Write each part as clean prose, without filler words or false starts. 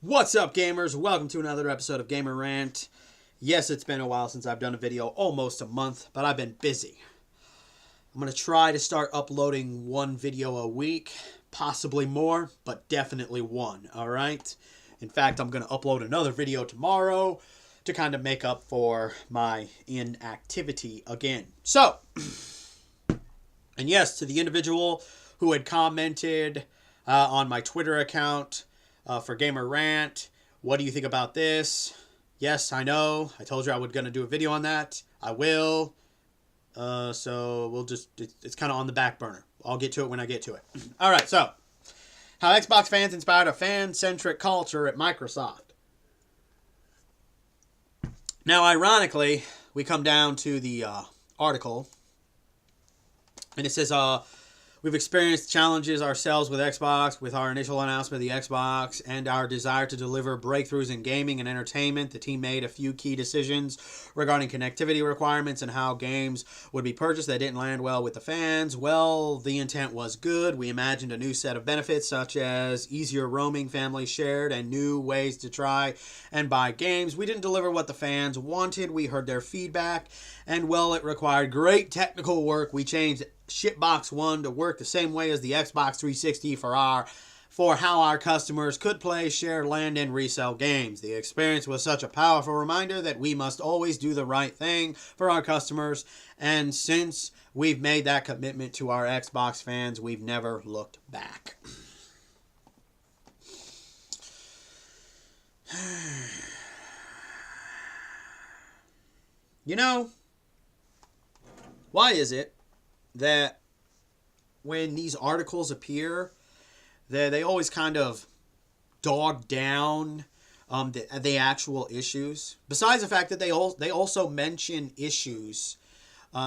What's up, gamers? Welcome to another episode of Gamer Rant. Yes, it's been a while since I've done a video, almost a month, but I've been busy. I'm going to try to start uploading one video a week, possibly more, but definitely one, alright? In fact, I'm going to upload another video tomorrow to kind of make up for my inactivity again. So, and yes, to the individual who had commented on my Twitter account for Gamer Rant, what do you think about this? Yes, I know. I told you I was going to do a video on that. I will. So we'll just, it's kind of on the back burner. I'll get to it when I get to it. All right, so how Xbox fans inspired a fan-centric culture at Microsoft. Now, ironically, we come down to the article, and it says, we've experienced challenges ourselves with Xbox, with our initial announcement of the Xbox, and our desire to deliver breakthroughs in gaming and entertainment. The team made a few key decisions regarding connectivity requirements and how games would be purchased that didn't land well with the fans. Well, the intent was good. We imagined a new set of benefits, such as easier roaming, family shared, and new ways to try and buy games. We didn't deliver what the fans wanted. We heard their feedback, and well, it required great technical work. We changed Shitbox One to work the same way as the Xbox 360 for how our customers could play, share, lend, and resell games. The experience was such a powerful reminder that we must always do the right thing for our customers, and since we've made that commitment to our Xbox fans, we've never looked back. You know, why is it that when these articles appear, they always kind of dog down the actual issues? Besides the fact that they also mention issues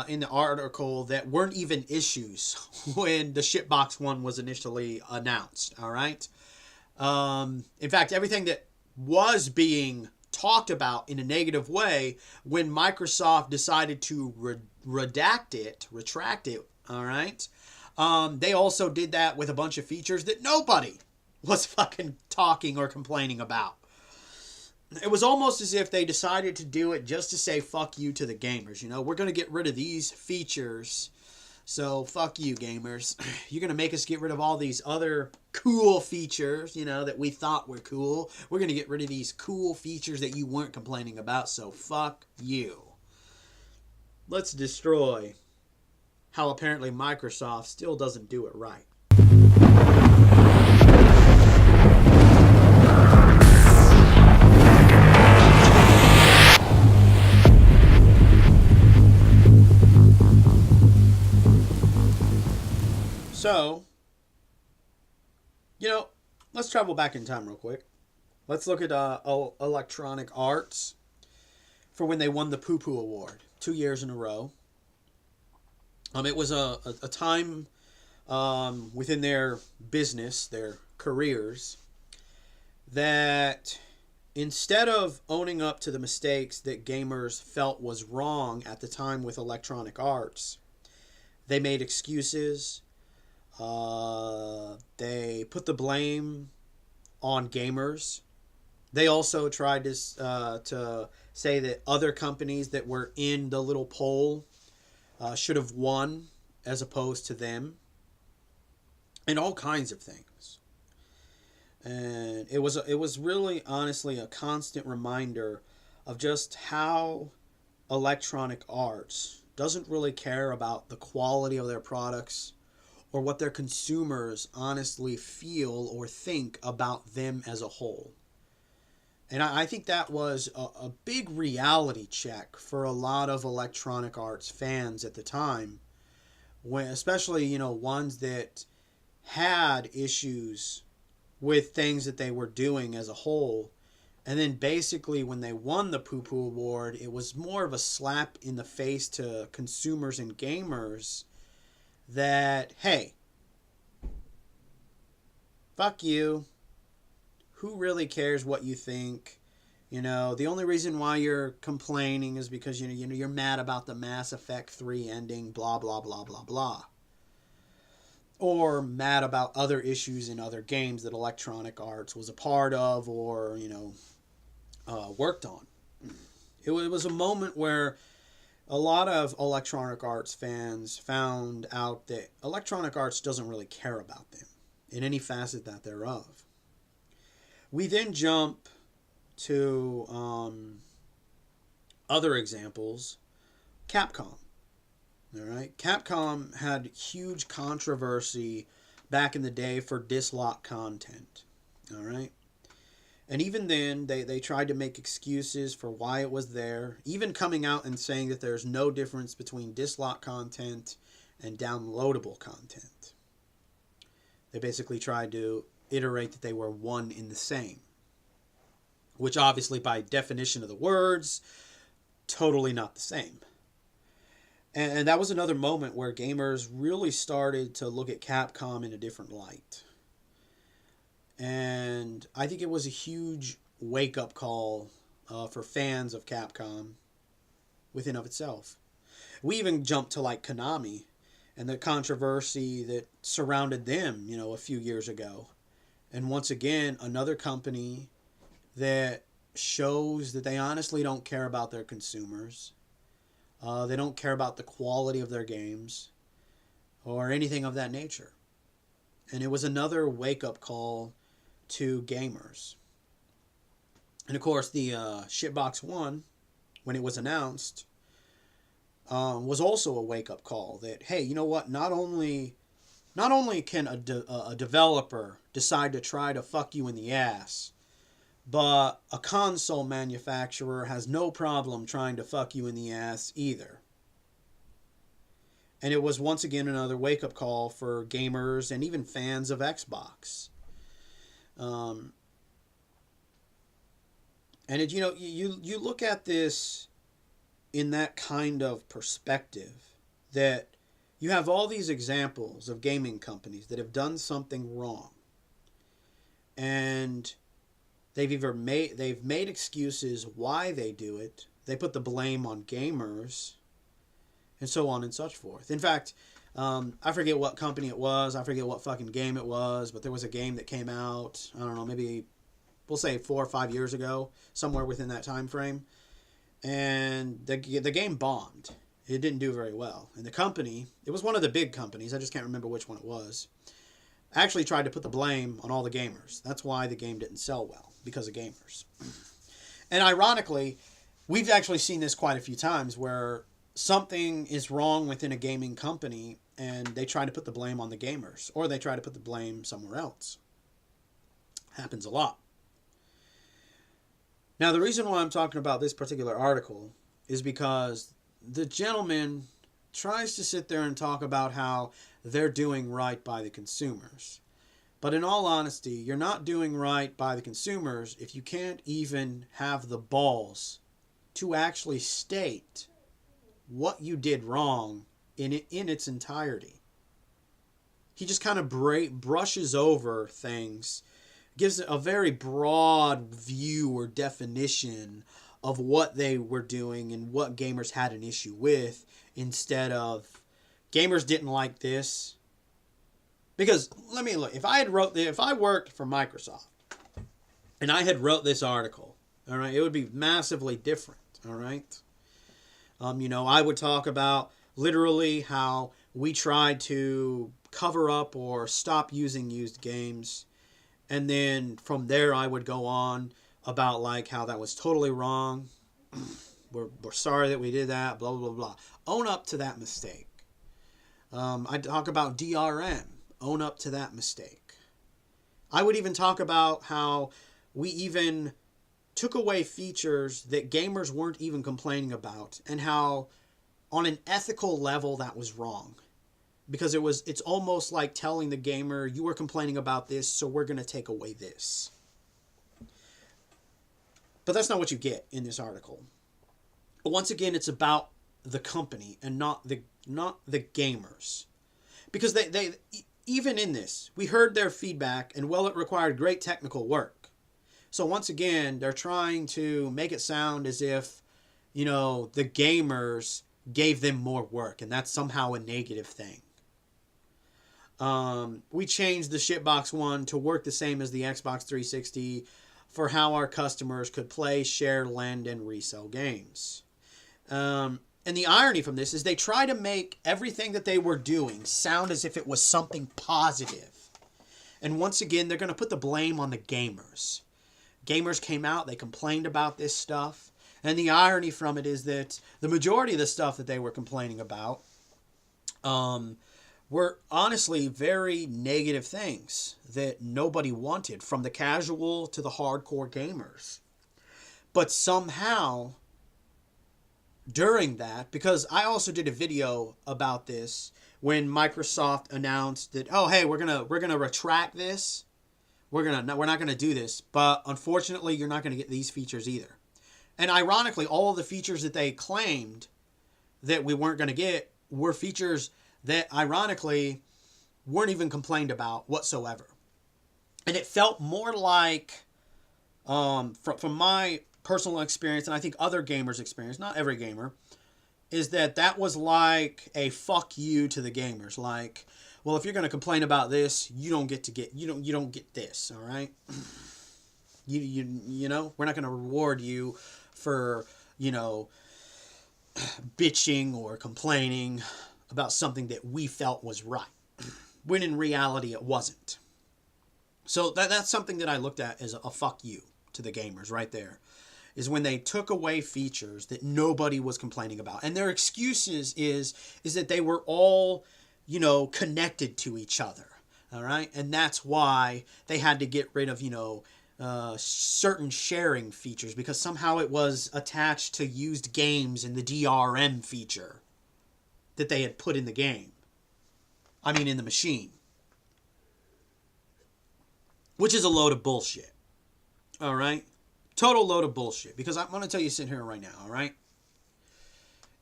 in the article that weren't even issues when the Shitbox One was initially announced. All right. In fact, everything that was being talked about in a negative way when Microsoft decided to retract it, all right? They also did that with a bunch of features that nobody was fucking talking or complaining about. It was almost as if they decided to do it just to say fuck you to the gamers. You know, we're going to get rid of these features, so fuck you, gamers. You're going to make us get rid of all these other cool features, you know, that we thought were cool. We're going to get rid of these cool features that you weren't complaining about, so fuck you. Let's destroy how apparently Microsoft still doesn't do it right. So, you know, let's travel back in time real quick. Let's look at Electronic Arts for when they won the Poo Poo Award 2 years in a row. It was a time within their business, their careers, that instead of owning up to the mistakes that gamers felt was wrong at the time with Electronic Arts, they made excuses. They put the blame on gamers. They also tried to say that other companies that were in the little poll should have won as opposed to them, and all kinds of things. And it was really, honestly, a constant reminder of just how Electronic Arts doesn't really care about the quality of their products or what their consumers honestly feel or think about them as a whole. And I think that was a big reality check for a lot of Electronic Arts fans at the time, when, especially, you know, ones that had issues with things that they were doing as a whole. And then basically when they won the Poo Poo Award, it was more of a slap in the face to consumers and gamers that, hey, fuck you. Who really cares what you think? You know, the only reason why you're complaining is because you're mad about the Mass Effect 3 ending, blah, blah, blah, blah, blah. or mad about other issues in other games that Electronic Arts was a part of or, worked on. It was a moment where a lot of Electronic Arts fans found out that Electronic Arts doesn't really care about them in any facet that thereof. We then jump to other examples. Capcom. All right, Capcom had huge controversy back in the day for dislock content. All right. And even then, they tried to make excuses for why it was there, even coming out and saying that there's no difference between dislock content and downloadable content. They basically tried to iterate that they were one in the same, which obviously, by definition of the words, totally not the same. And that was another moment where gamers really started to look at Capcom in a different light. And I think it was a huge wake-up call for fans of Capcom within of itself. We even jumped to like Konami and the controversy that surrounded them, a few years ago. And once again, another company that shows that they honestly don't care about their consumers. They don't care about the quality of their games or anything of that nature. And it was another wake-up call to gamers. And of course, the Shitbox One, when it was announced, was also a wake-up call that, hey, you know what? Not only can a developer decide to try to fuck you in the ass, but a console manufacturer has no problem trying to fuck you in the ass either. And it was once again another wake-up call for gamers and even fans of Xbox. And it, you look at this in that kind of perspective, that you have all these examples of gaming companies that have done something wrong, and they've made excuses why they do it. They put the blame on gamers, and so on and such forth. In fact, I forget what company it was. I forget what fucking game it was, but there was a game that came out, I don't know, maybe we'll say 4 or 5 years ago, somewhere within that time frame. And the game bombed. It didn't do very well. And the company, it was one of the big companies, I just can't remember which one it was, actually tried to put the blame on all the gamers. That's why the game didn't sell well, because of gamers. And ironically, we've actually seen this quite a few times where something is wrong within a gaming company and they try to put the blame on the gamers, or they try to put the blame somewhere else. Happens a lot. Now, the reason why I'm talking about this particular article is because the gentleman tries to sit there and talk about how they're doing right by the consumers. But in all honesty, you're not doing right by the consumers if you can't even have the balls to actually state what you did wrong in its entirety. He just kind of brushes over things, gives a very broad view or definition of what they were doing and what gamers had an issue with, instead of gamers didn't like this. Because let me look, if I worked for Microsoft and I had wrote this article, all right, it would be massively different, all right? I would talk about literally how we tried to cover up or stop using used games. And then from there, I would go on about like how that was totally wrong. We're sorry that we did that, blah, blah, blah. Own up to that mistake. I'd talk about DRM. Own up to that mistake. I would even talk about how we even took away features that gamers weren't even complaining about, and how on an ethical level that was wrong. Because it's almost like telling the gamer, you were complaining about this, so we're going to take away this. But that's not what you get in this article. But once again, it's about the company and not the gamers. Because they even in this, we heard their feedback, and it required great technical work. So once again, they're trying to make it sound as if, the gamers gave them more work, and that's somehow a negative thing. We changed the Shitbox One to work the same as the Xbox 360 for how our customers could play, share, lend, and resell games. And the irony from this is they try to make everything that they were doing sound as if it was something positive. And once again, they're going to put the blame on the gamers. Gamers came out, they complained about this stuff. And the irony from it is that the majority of the stuff that they were complaining about were honestly very negative things that nobody wanted, from the casual to the hardcore gamers. But somehow, during that, because I also did a video about this when Microsoft announced that, oh hey, we're gonna retract this, we're not gonna do this, but unfortunately you're not gonna get these features either. And ironically, all of the features that they claimed that we weren't gonna get were features that ironically weren't even complained about whatsoever. And it felt more like, from my personal experience, and I think other gamers' experience, not every gamer, is that was like a fuck you to the gamers. Like, well, if you're going to complain about this, you don't get this, all right? You know, we're not going to reward you for, bitching or complaining about something that we felt was right, when in reality it wasn't. So that's something that I looked at as a fuck you to the gamers right there, is when they took away features that nobody was complaining about. And their excuses is that they were all, connected to each other, all right? And that's why they had to get rid of, certain sharing features, because somehow it was attached to used games in the DRM feature that they had put in the game. I mean, in the machine. Which is a load of bullshit. All right? Total load of bullshit. Because I'm going to tell you sitting here right now, all right?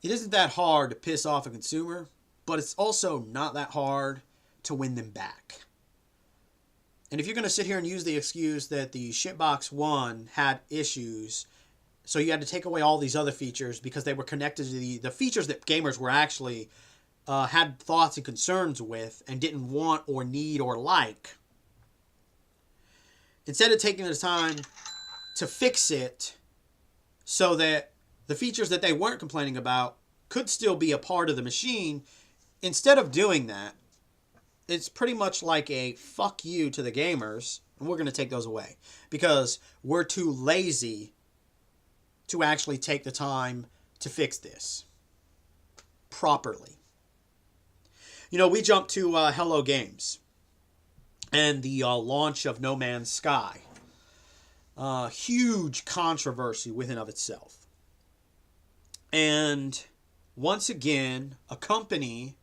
It isn't that hard to piss off a consumer, but it's also not that hard to win them back. And if you're going to sit here and use the excuse that the Shitbox One had issues, so you had to take away all these other features because they were connected to the features that gamers were actually had thoughts and concerns with and didn't want or need or like, instead of taking the time to fix it so that the features that they weren't complaining about could still be a part of the machine, instead of doing that, it's pretty much like a fuck you to the gamers, and we're going to take those away because we're too lazy to actually take the time to fix this properly. We jumped to Hello Games and the launch of No Man's Sky. Huge controversy within of itself. And once again, a company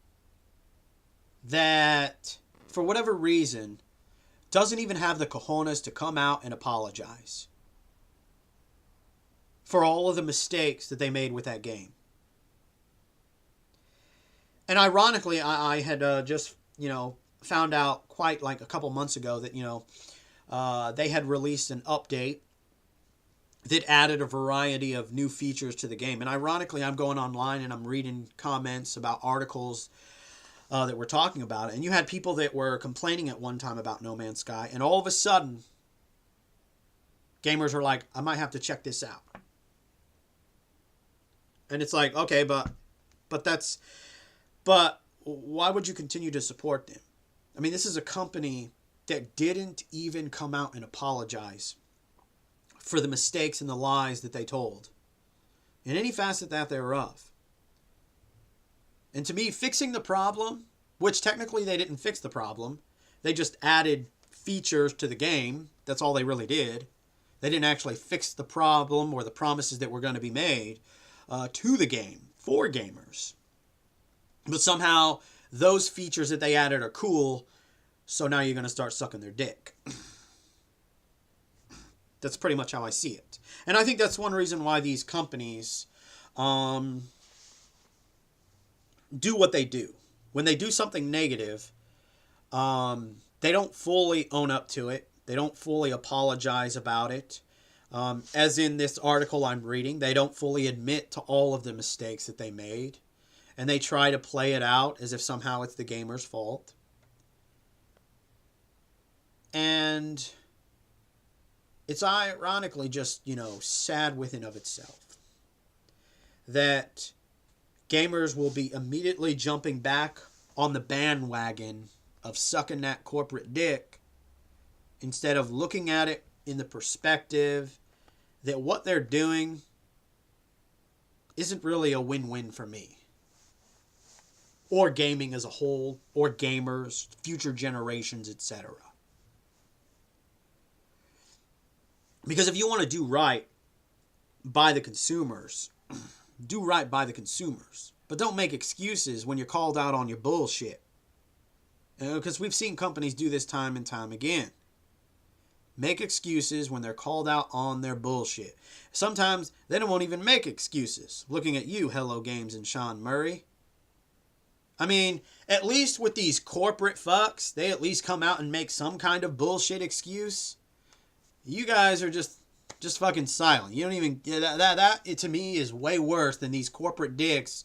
that, for whatever reason, doesn't even have the cojones to come out and apologize for all of the mistakes that they made with that game. And ironically, I had just, found out quite like a couple months ago that, they had released an update that added a variety of new features to the game. And ironically, I'm going online and I'm reading comments about articles that were talking about it. And you had people that were complaining at one time about No Man's Sky. And all of a sudden, gamers were like, I might have to check this out. And it's like, okay, but why would you continue to support them? I mean, this is a company that didn't even come out and apologize for the mistakes and the lies that they told in any facet that thereof. And to me, fixing the problem, which technically they didn't fix the problem, they just added features to the game. That's all they really did. They didn't actually fix the problem or the promises that were going to be made to the game for gamers. But somehow those features that they added are cool, so now you're going to start sucking their dick. That's pretty much how I see it. And I think that's one reason why these companies do what they do. When they do something negative, they don't fully own up to it. They don't fully apologize about it. As in this article I'm reading, they don't fully admit to all of the mistakes that they made. And they try to play it out as if somehow it's the gamer's fault. And it's ironically just, sad within of itself that gamers will be immediately jumping back on the bandwagon of sucking that corporate dick instead of looking at it in the perspective that what they're doing isn't really a win-win for me, or gaming as a whole, or gamers, future generations, etc. Because if you want to do right by the consumers, do right by the consumers. But don't make excuses when you're called out on your bullshit. Because we've seen companies do this time and time again. Make excuses when they're called out on their bullshit. Sometimes they won't even make excuses. Looking at you, Hello Games and Sean Murray. I mean, at least with these corporate fucks, they at least come out and make some kind of bullshit excuse. You guys are just fucking silent. You don't even... That to me is way worse than these corporate dicks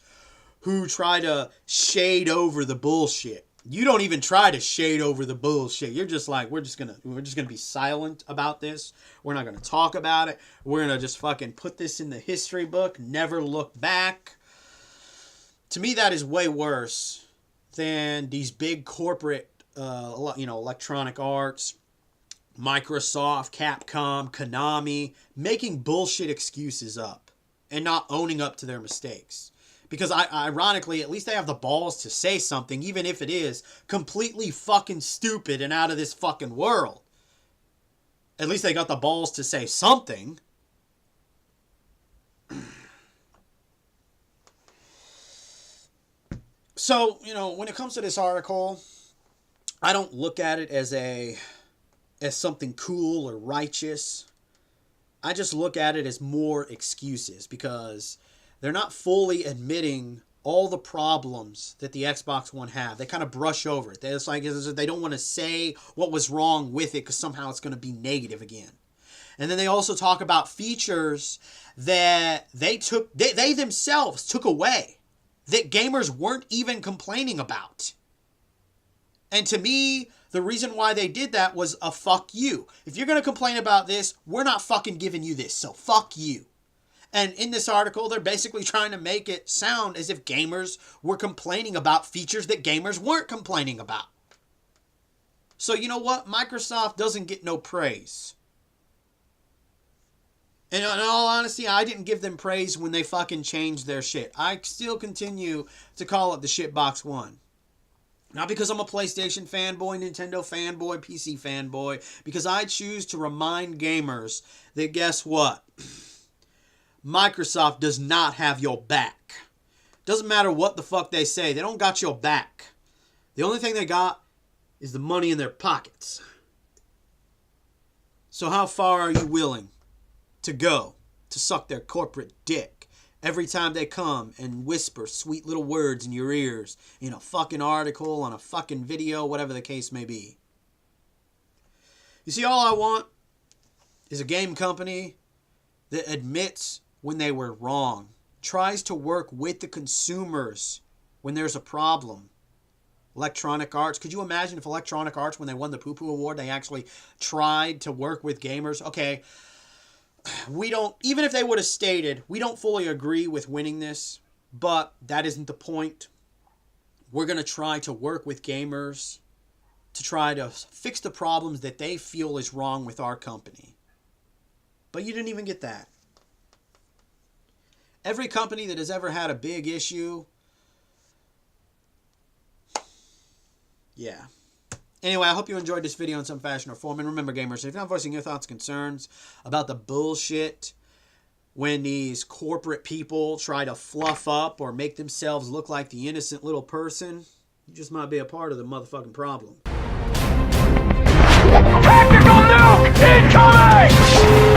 who try to shade over the bullshit. You don't even try to shade over the bullshit. You're just like, we're just gonna be silent about this. We're not gonna talk about it. We're gonna just fucking put this in the history book, never look back. To me, that is way worse than these big corporate, Electronic Arts, Microsoft, Capcom, Konami, making bullshit excuses up and not owning up to their mistakes. Because ironically, at least they have the balls to say something, even if it is completely fucking stupid and out of this fucking world. At least they got the balls to say something. So, when it comes to this article, I don't look at it as something cool or righteous. I just look at it as more excuses, because they're not fully admitting all the problems that the Xbox One have. They kind of brush over it. It's like they don't want to say what was wrong with it because somehow it's going to be negative again. And then they also talk about features that they themselves took away that gamers weren't even complaining about. And to me, the reason why they did that was a fuck you. If you're going to complain about this, we're not fucking giving you this, so fuck you. And in this article, they're basically trying to make it sound as if gamers were complaining about features that gamers weren't complaining about. So you know what? Microsoft doesn't get no praise. And in all honesty, I didn't give them praise when they fucking changed their shit. I still continue to call it the Shitbox One. Not because I'm a PlayStation fanboy, Nintendo fanboy, PC fanboy. Because I choose to remind gamers that guess what? Microsoft does not have your back. Doesn't matter what the fuck they say. They don't got your back. The only thing they got is the money in their pockets. So how far are you willing to go to suck their corporate dick every time they come and whisper sweet little words in your ears in a fucking article, on a fucking video, whatever the case may be? You see, all I want is a game company that admits when they were wrong, tries to work with the consumers when there's a problem. Electronic Arts. Could you imagine if Electronic Arts, when they won the Poo Poo Award, they actually tried to work with gamers? Okay, even if they would have stated, we don't fully agree with winning this, but that isn't the point. We're going to try to work with gamers to try to fix the problems that they feel is wrong with our company. But you didn't even get that. Every company that has ever had a big issue, yeah. Anyway, I hope you enjoyed this video in some fashion or form. And remember, gamers, if you're not voicing your thoughts and concerns about the bullshit when these corporate people try to fluff up or make themselves look like the innocent little person, you just might be a part of the motherfucking problem. Tactical nuke incoming!